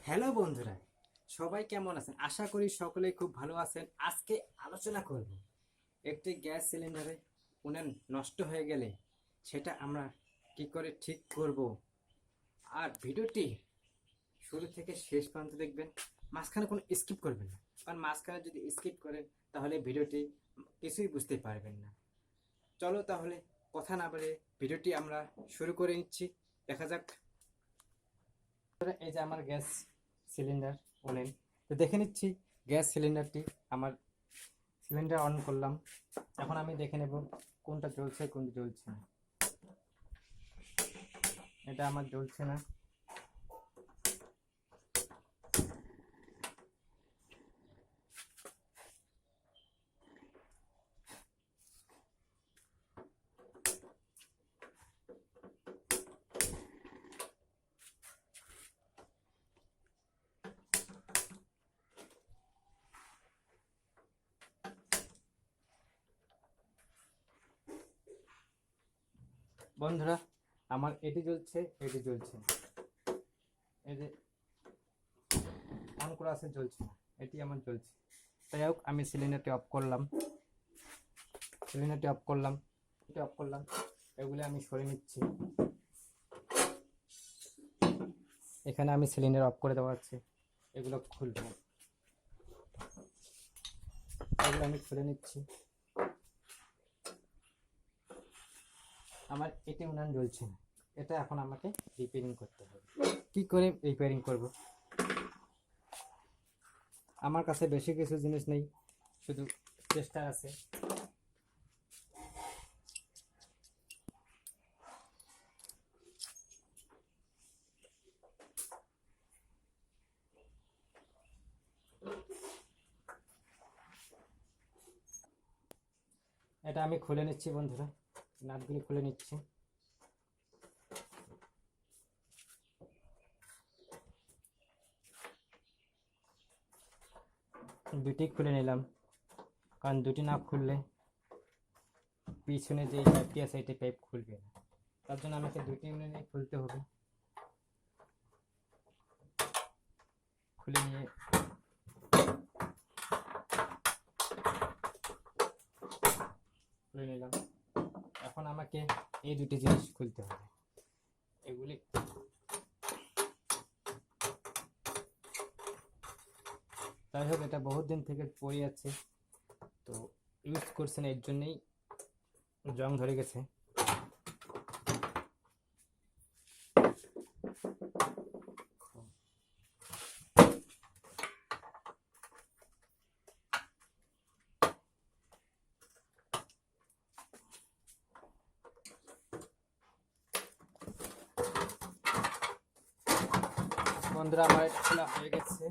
Hello বন্ধুরা, সবাই কেমন আছেন? আশা করি সকলেই খুব ভালো আছেন। আজকে আলোচনা করব একটি গ্যাস সিলিন্ডারে উনান নষ্ট হয়ে গেলে সেটা আমরা কি করে ঠিক করব। আর ভিডিওটি শুরু থেকে শেষ পর্যন্ত দেখবেন, মাঝখানে কোনো স্কিপ করবেন না, কারণ মাঝখানে যদি স্কিপ করেন তাহলে ভিডিওটি কিছুই বুঝতে পারবেন না। চলো তাহলে কথা না বলে ভিডিওটি আমরা শুরু করে নিচ্ছি, দেখা যাক। এই যে আমার গ্যাস সিলিন্ডার ওভেন, তো দেখে নিচ্ছি গ্যাস সিলিন্ডারটি। আমার সিলিন্ডার অন করলাম, এখন আমি দেখে নেব কোনটা জ্বলছে কোনটা জ্বলছে না। এটা আমার জ্বলছে না। বন্ধুরা, আমার এটি জ্বলছে, এটি জ্বলছে না। এই যে অন করা আছে, জ্বলছে না, এটি আমার জ্বলছে। তাই হোক, আমি সিলিন্ডারটি অফ করলাম, এটি অফ করলাম। এগুলো আমি সরিয়ে নিচ্ছি। এখানে আমি সিলিন্ডার অফ করে দেওয়া আছে, এগুলো খুলবো। এগুলো আমি খুলে নিচ্ছি। আমার এটি উনান জ্বলছে না, এটা এখন আমাকে রিপেয়ারিং করতে হবে। কি করে রিপেয়ারিং করব? আমার কাছে বেশি কিছু জিনিস নেই, শুধু চেষ্টা আছে। এটা আমি খুলে নিচ্ছি বন্ধুরা, নাটগুলি খুলে নিচ্ছি। দুটি খুলে নিলাম, কারণ দুটি না খুললে পিছনে যে পাইপটি আছে এটি পাইপ খুলবে না, তার জন্য আমাকে দুটি ইউনিট খুলতে হবে। খুলে নিয়ে খুলে নিলাম। এখন আমাকে এই দুটি জিনিস খুলতে হবে। এগুলি যাই হোক, এটা বহুত দিন থেকে পড়ে আছে, তো ইউজ করছেন, এর জন্যই জং ধরে গেছে। বন্ধুরা, আমার এটা খোলা হয়ে গেছে।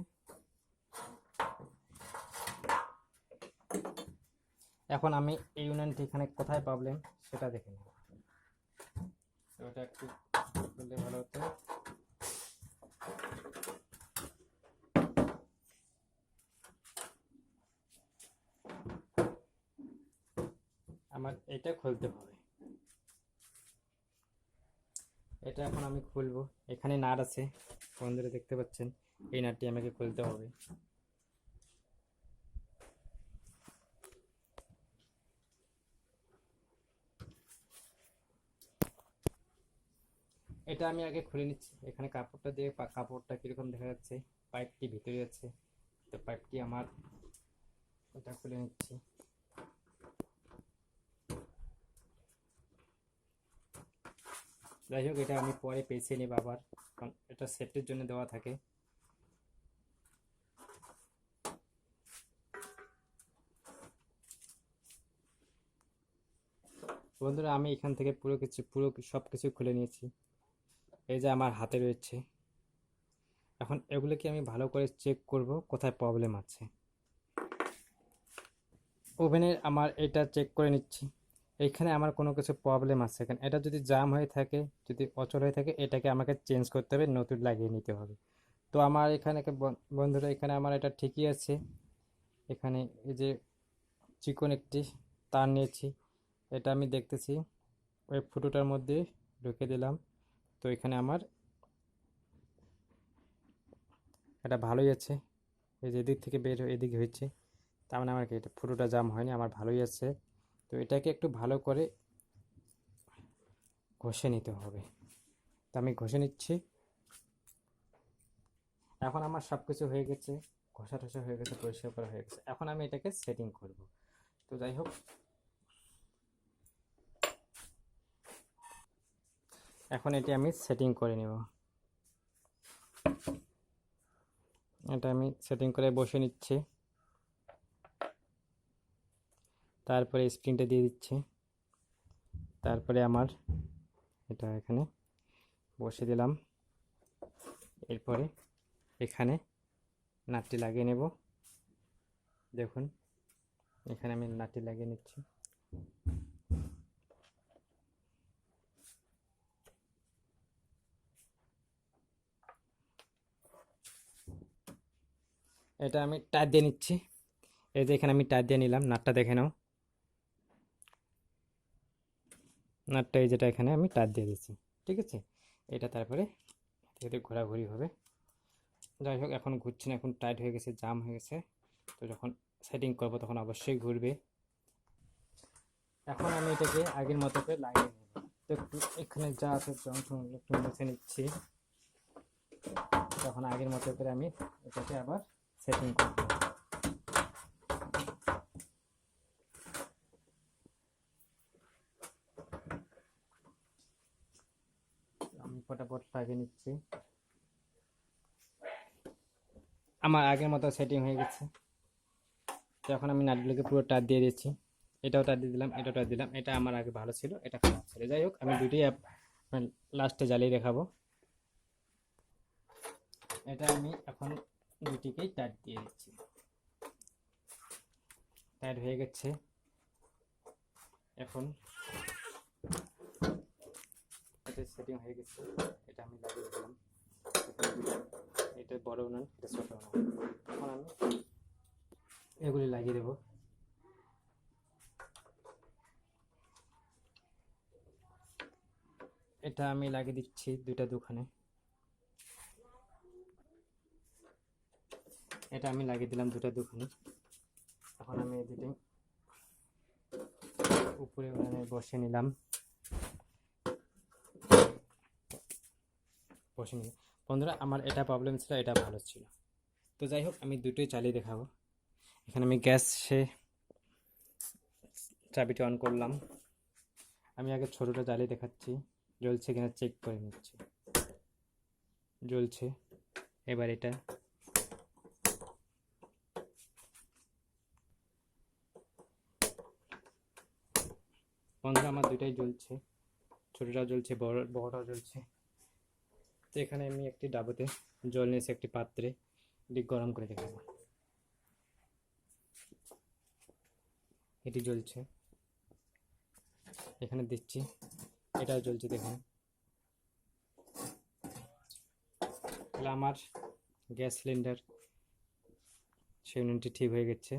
এখন আমি এই ইউনিয়নটি এখানে কোথায় প্রবলেম সেটা দেখে নেব। ওটা একটু খুললে ভালো হতো। আমার এটা খুলতে হবে, এটা এখন আমি খুলবো। এখানে নাট আছে বন্ধুরা, দেখতে পাচ্ছেন, এই নাটটি আমাকে খুলতে হবে। এটা আমি আগে খুলে নিচ্ছি। এখানে কাপড়টা দিয়ে, কাপড়টা কিরকম দেখা যাচ্ছে, পাইপটি ভিতরে আছে, তো পাইপটি আমার, এটা খুলে নিচ্ছি। যাই হোক, এটা আমি পরে পেঁচিয়ে নেব আবার, কারণ এটা সেফটির জন্য দেওয়া থাকে। বন্ধুরা, আমি এখান থেকে পুরো সব কিছু খুলে নিয়েছি। এই যে আমার হাতে রয়েছে। এখন এগুলোকে আমি ভালো করে চেক করব কোথায় প্রবলেম আছে। ওভেনের আমার এটা চেক করে নিচ্ছি, এইখানে আমার কোনো কিছু প্রবলেম আছে। এখানে এটা যদি জাম হয়ে থাকে, যদি অচল হয়ে থাকে, এটাকে আমাকে চেঞ্জ করতে হবে, নতুন লাগিয়ে নিতে হবে। তো আমার এখানে বন্ধুরা, এখানে আমার এটা ঠিকই আছে। এখানে এই যে চিকন একটি তার নিয়েছি, এটা আমি দেখতেছি ওই ফুটোটার মধ্যে ঢুকে দিলাম। তো এখানে আমার এটা ভালোই আছে। এই যে এদিক থেকে বের এদিকে হয়েছে, তার মানে আমার কি এটা পুরোটা জাম হয়নি, আমার ভালোই আছে। তো এটাকে একটু ভালো করে ঘষে নিতে হবে। তো আমি ঘষে নিচ্ছি। এখন আমার সব কিছু হয়ে গেছে, ঘষা টষা হয়ে গেছে, পরিষ্কার করা হয়ে গেছে। এখন আমি এটাকে সেটিং করব। তো যাই হোক, এখন এটি আমি সেটিং করে নেব। এটা আমি সেটিং করে বসে নিচ্ছি। তারপরে স্প্রিংটা দিয়ে দিচ্ছি। তারপরে আমার এটা এখানে বসে দিলাম। এরপরে এখানে নাটটি লাগিয়ে নেব। দেখুন, এখানে আমি নাটটি লাগিয়ে নিচ্ছি। এটা আমি টাইট দিয়ে নিচ্ছি। এই যে এখানে আমি টাইট দিয়ে নিলাম, নাটটা দেখে নাও। নাটটা এই যেটা এখানে আমি টাইট দিয়ে দিচ্ছি, ঠিক আছে। এটা তারপরে এতে ঘোরাঘুরি হবে। যাই হোক, এখন ঘুরছে না, এখন টাইট হয়ে গেছে, জাম হয়ে গেছে। তো যখন সেটিং করব তখন অবশ্যই ঘুরবে। এখন আমি এটাকে আগের মতো করে লাগিয়ে নেব। তো একটু এখানে যা আছে জংশনগুলো একটু মুছে নিচ্ছি। তখন আগের মতো করে আমি এটাকে আবার সেটিং করব। আমি ফটাফট লাগিয়ে নিচ্ছি। আমার আগের মতো সেটিং হয়ে গেছে। তো এখন আমি নাটগুলোকে পুরো টাইট দিয়ে দিচ্ছি। এটাও টাইট দিয়ে দিলাম, এটাও টাইট দিলাম। এটা আমার আগে ভালো ছিল, এটা খারাপ ছিল। যাই হোক, আমি দুটোই লাস্টে জ্বালিয়ে দেখাবো। এটা আমি এখন দুটিকেই টাইট দিয়ে দিচ্ছি। টাইট হয়ে গেছে। এখন এটা সেটিং হয়ে গেছে, এটা আমি লাগিয়ে দিলাম। এটা বড় উনান, এটা ছোট উনান। এখন আমি এগুলি লাগিয়ে দেবো। এটা আমি লাগিয়ে দিচ্ছি দুইটা দোকানে। এটা আমি লাগিয়ে দিলাম দুটো দোকানে। এখন আমি এই দুটো উপরে উনানে বসে নিলাম। বন্ধুরা, আমার এটা প্রবলেম ছিল, এটা ভালো ছিল। তো যাই হোক, আমি দুটোই চালিয়ে দেখাবো। এখানে আমি গ্যাসে চাবিটা অন করলাম। আমি আগে ছোটোটা জ্বালিয়ে দেখাচ্ছি, জ্বলছে কিনা চেক করে নিচ্ছি। জ্বলছে। এবার এটা বন্ধুরা, আমার দুইটাই জ্বলছে, ছোটোটাও জ্বলছে, বড়টাও জ্বলছে। তো এখানে আমি একটি ডাবতে জল নিয়েছি, একটি পাত্রে এটি গরম করে দেখাবো। এটি জ্বলছে, এখানে দিচ্ছি, এটাও জ্বলছে। দেখুন, তাহলে আমার গ্যাস সিলিন্ডার সেই উনুনটি ঠিক হয়ে গেছে।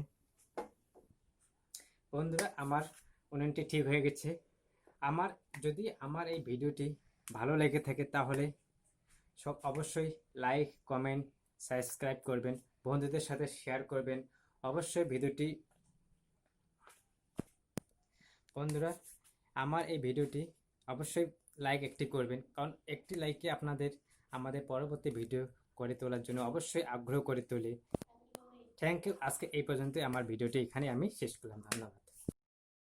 বন্ধুরা, আমার উনুনটি ঠিক হয়ে গেছে। যদি আমার এই ভিডিওটি ভালো লেগে থাকে তাহলে সব অবশ্যই লাইক, কমেন্ট, সাবস্ক্রাইব করবেন, বন্ধুদের সাথে শেয়ার করবেন। অবশ্যই ভিডিওটি বন্ধুরা, আমার এই ভিডিওটি অবশ্যই লাইক একটি করবেন, কারণ একটি লাইকে আমাদের পরবর্তী ভিডিও করে তোলার জন্য অবশ্যই আগ্রহ করে তোলে। Thank you. আজকে এই পর্যন্ত আমার ভিডিওটি এখানে আমি শেষ করলাম। ধন্যবাদ।